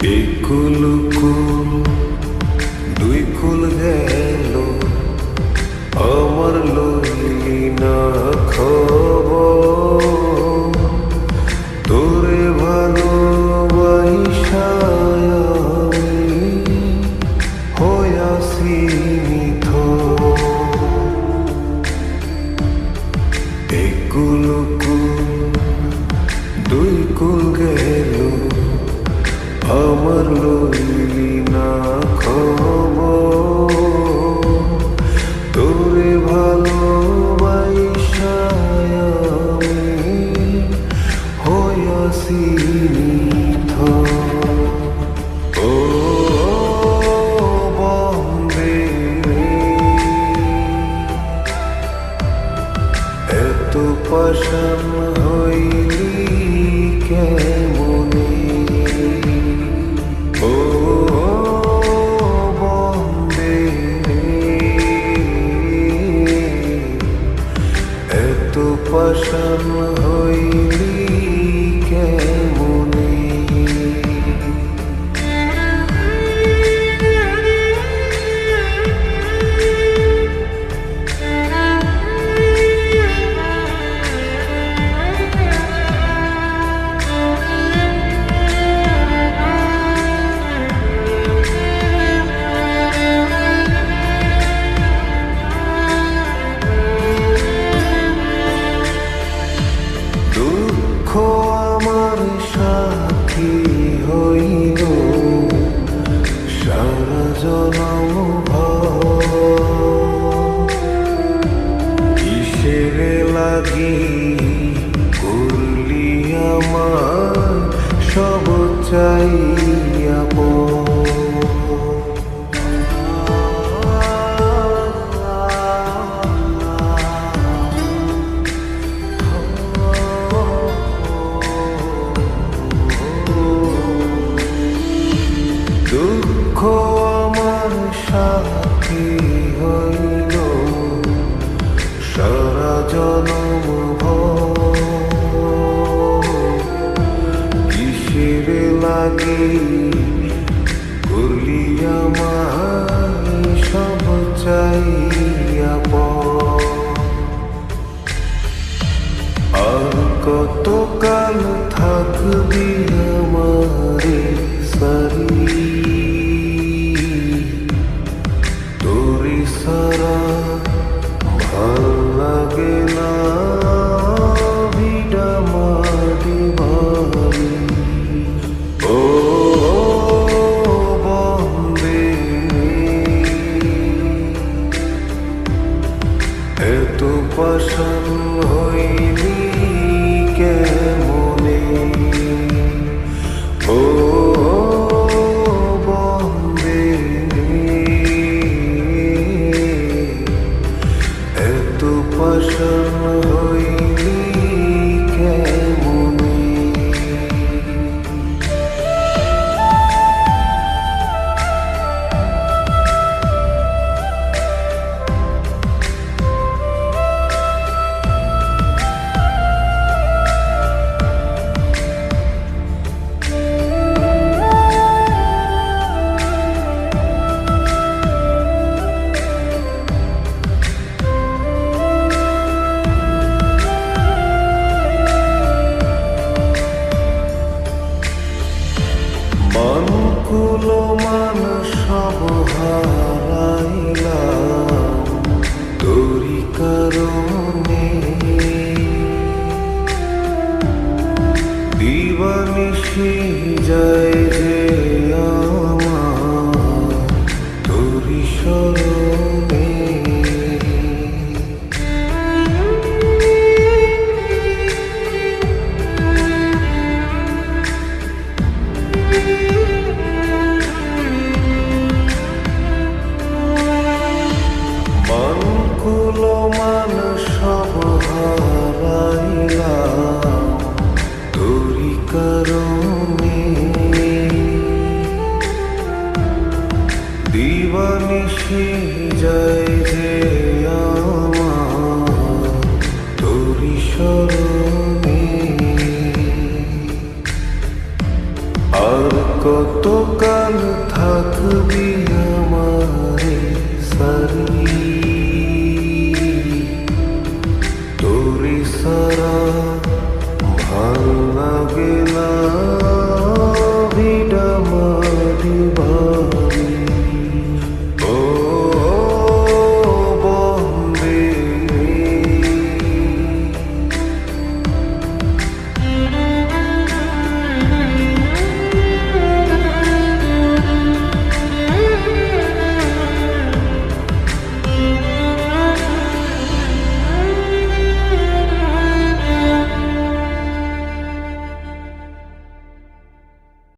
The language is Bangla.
একুল কুল দুই কুল গেল আমার লইলি না খবর তোরে ভালোবাসা আমি হইয়াছি নিথর। একুল কুল দুই কুল গেল আমার লইলি না খবর তোরে ভালোবাসা আমি হইয়াছি নিথর। ও বন্দে এত পাষাণ হইলি কেমনে, ও বন্দে এত পাষাণ হইলি কেমনে। দুঃখ আমার সাথী হইল সারা জনম কিসের লাগি করলি আমার সব চাইয়া দুঃখ আমার সাথী হইল সারা জনম কিসের লাগি করলি আমার সব চাইয়া আর কতকাল থাকবি আমারে সারি তোরে সারা ভাল লাগে না ভিড়া মাটি ভারি। ও বন্দে এত পাষাণ হইলি কেমনে, ও বন্দে এত পাষাণ হইলি কেমনে। মান কুল মান সব হারাইলাম তোরি কারণে, দিবানিশি যায় যে আমার তোরি স্মরণে। মান কুল মান সব হারাইলাম তোরি কারণে, দিবানিশি যায় যে আমার তোরি স্মরণে। আর কতকাল থাকবি আমারে সারি তোরি সারা ভাল লাগে